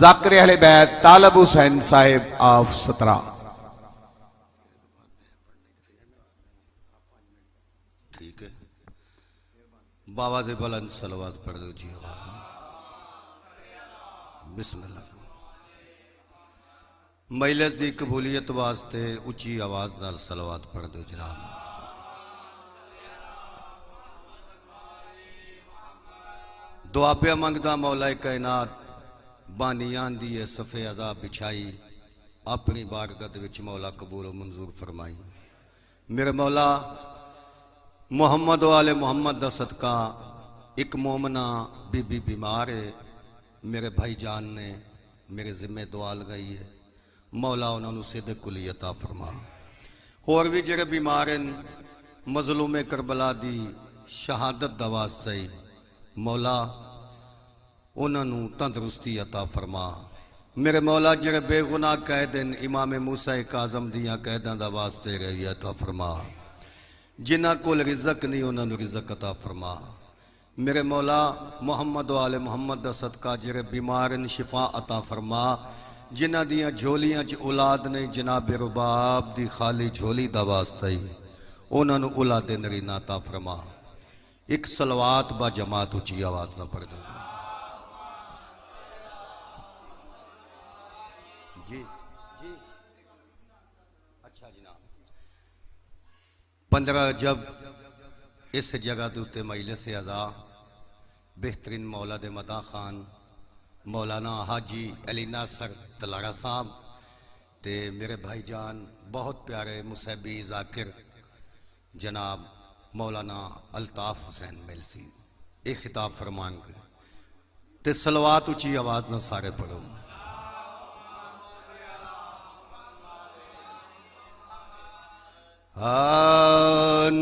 ذاکر اہل بیت طالب حسین صاحب آف سترہ. ٹھیک ہے باواز بلند صلوات پڑھ دو جی. بسم اللہ. مجلس دی قبولیت واسطے اچھی آواز نال صلوات پڑھ دو جناب. دعا پہ منگدا مولا کائنات بانیان دی صفے عذاب بچھائی اپنی بارگاہ وچ مولا قبول و منظور فرمائی. میرے مولا محمد و آل محمد دا صدقہ ایک مومنہ بی بی بیمار ہے. میرے بھائی جان نے میرے ذمہ دعا لگائی ہے. مولا انہوں نے صدق کلی عطا فرما. اور بھی جڑے بیمار ہیں مظلوم کربلا دی شہادت دا واسطے مولا انہوں نے تندرستی عطا فرما. میرے مولا جڑے بے گناہ قید ہیں امام موسیٰ کاظم دیاں قیداں دا واسطے رہی عطا فرما. جنہ کول رزق نہیں انہوں نے رزق عطا فرما. میرے مولا محمد و آل محمد دا صدقہ جڑے بیمارن شفا عطا فرما. جنہ دیاں جھولیاں چ اولاد نے جناب رباب دی خالی جھولی دا واسطہ انہوں نے اولاد نرینہ عطا فرما. ایک صلوات با جماعت اچھی آواز نہ پڑھ دو. جی جی اچھا جناب. 15 جب اس جگہ دوتے مجلس اعزا بہترین مولا دے مداح خان مولانا حاجی علی ناصر تلارا صاحب تے میرے بھائی جان بہت پیارے مصحبی ذاکر جناب مولانا الطاف حسین میلسی ایک خطاب فرمان کے تے صلوات اچھی آواز نہ سارے پڑھو.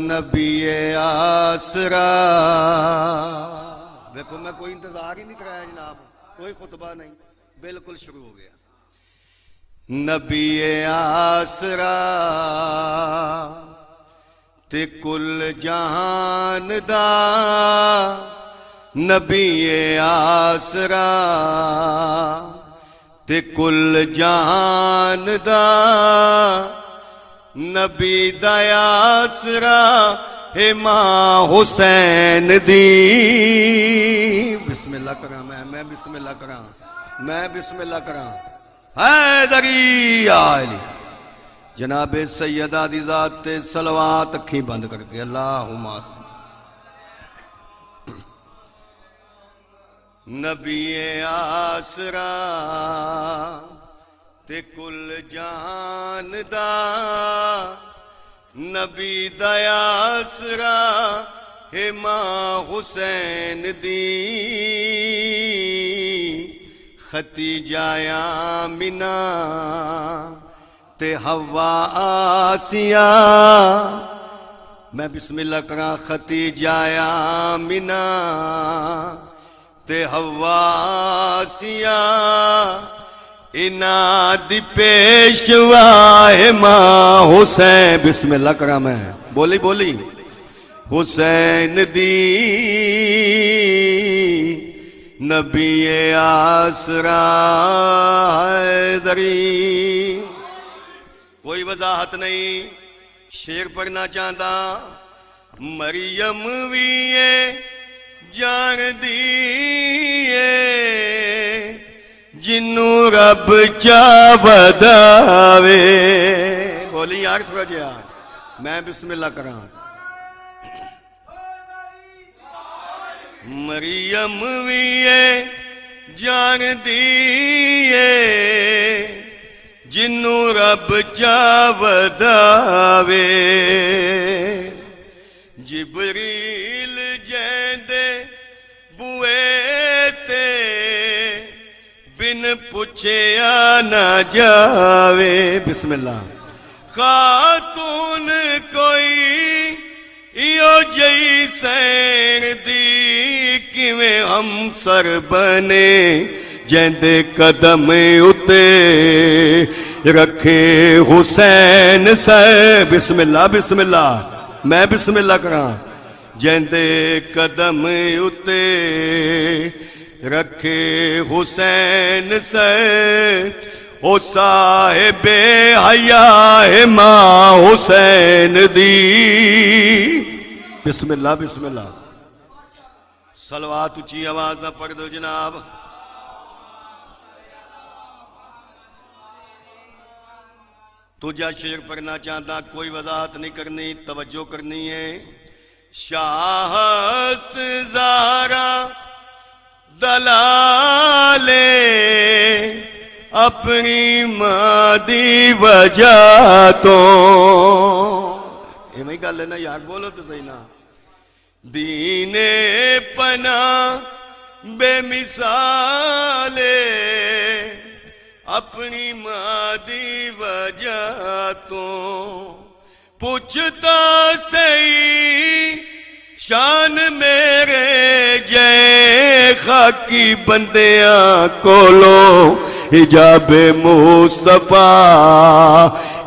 نبی آسرا. دیکھو میں کوئی انتظار ہی نہیں کرایا جناب, کوئی خطبہ نہیں, بالکل شروع ہو گیا. نبی آسرا تے کل جہان دا. نبی آسرا تے کل جہان دا. نبی دا آسرا ہے ماں حسین دی. بسم اللہ کراں میں بسم اللہ کراں میں بسم اللہ کراں. حیدری آلی جناب سیدہ دی ذات تے صلوات اکھیں بند کر کے اللہم صل. نبی آسرا تے کل جہان دا. نبی دا آسرا ہے ماں حسین دی. ختیجہ آمنہ تے حوا آسیہ. میں بسم اللہ کراں. ختیجہ آمنہ تے حوا آسیہ. انا دی پیشوا ہے ماں حسین. بسم اللہ کراں میں بولی بولی حسین دی. نبی آسرا حیدری. کوئی وضاحت نہیں, شعر پڑھنا چاہتا. مریم وی جان دیئے جنوں رب چاوداوے. بولی یار تھوڑا جیا میں بسم اللہ کراں. مریم وی جان دیئے جنوں رب چاوداوے. جبریل جیندے بوئے تے بن پوچھیا نہ جاوے. بسم اللہ. خاتون کوئی ایو جئی سین دی کیویں ہم سر بنے جیندے قدم اتے رکھے حسین سے. بسم اللہ بسم اللہ میں بسم اللہ کراں. جیندے قدم اتے رکھے حسین سے او صاحب حیا ماں حسین دی بسم اللہ بسم اللہ صلوات اچھی آواز نہ پڑھ دو جناب تجھا شعر پڑھنا چاہتا کوئی وضاحت نہیں کرنی توجہ کرنی ہے شاہست زہرا دلالے اپنی مادی وجہ تو یہ میں گل ہے نا یار بولو تو صحیح نا دین پناہ بے مثالے اپنی مادی وجہ تو پوچھتا صحیح شان میرے جے خاکی بندیاں کولو حجاب مصطفیٰ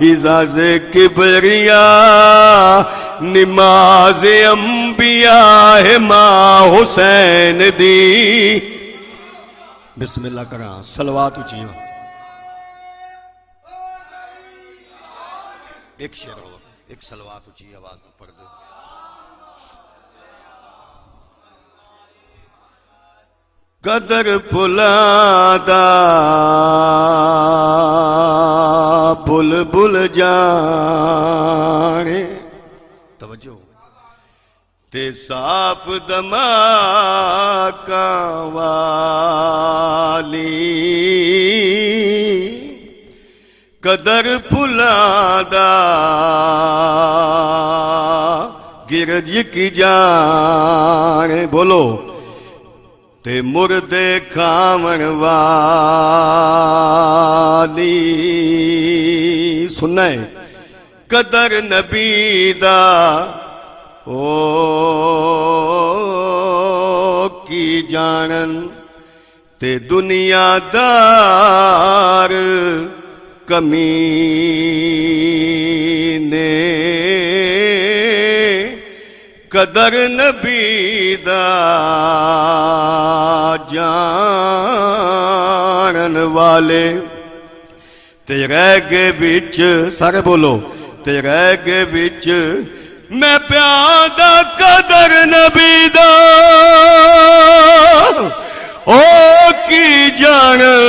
اعزاز کبریاء نماز انبیاء ماں حسین دی بسم اللہ کرام صلوات اچھیو ایک شعر ہو ایک صلوات اچھی آواز پڑھ دو قدر پلادا بلبل جانے توجہ تے صاف دماغ والی قدر پلادا گرج کی جانے بولو تے مردے کھاون والی سننا ہے قدر نبی دا او کی جانن تے دنیا دار کمینے قدر نبی دا جانن والے تیرے گے بچ سارے بولو تیرے گے بچ میں پیادہ قدر نبی دا او کی جانن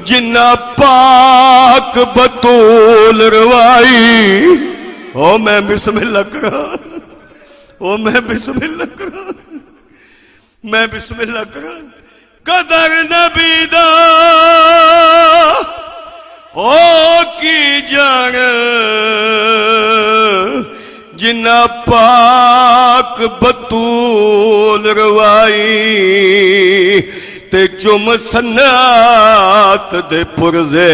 جنہ پاک بطول روائی او میں بسم اللہ کرا او میں بسم اللہ کرا میں بسم اللہ کرا قدر نبی دا او کی جان جنہ پاک بطول روائی تے چم سنات دے پرزے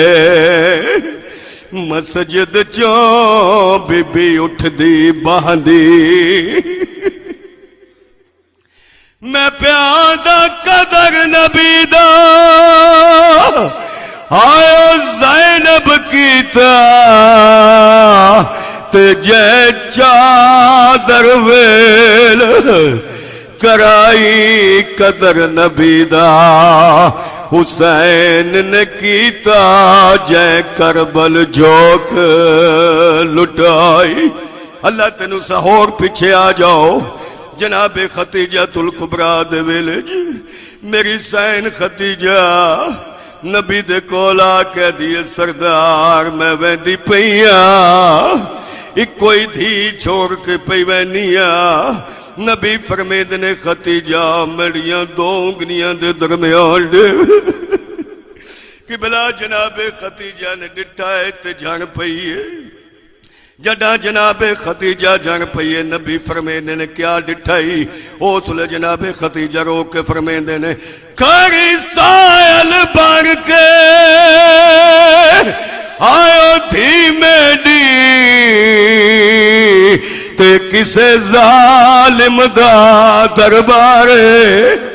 مسجد چوں بی بی اٹھ دی باندی میں پیادہ قدر نبی دا آئے زینب کیتا تے جے چادر ویل کرائی قدر نبی دا حسین نے کیتا جے کربل جوک لٹائی اللہ تینو سہور پیچھے آ جاؤ جناب خدیجہ الکبریٰ دے ویلے جی میری سین خدیجہ نبی دے کولا کہہ دیئے سردار میں ویندی پئیاں ایک کوئی دھی چھوڑ کے پئی وینیاں نبی فرمید نے خدیجہ میڑیاں دو انگلیاں دے درمیان دے کہ بلا جناب خدیجہ نے ڈٹائے تے جان پئیے جڑا جناب خدیجہ جان پئیے نبی فرمیدے نے کیا ڈٹھائی اس لئے جناب خدیجہ رو کے فرمیدے نے کھڑی سائل بڑھ کے آئے تھی میڈی تے کسے ظالم دا دربارے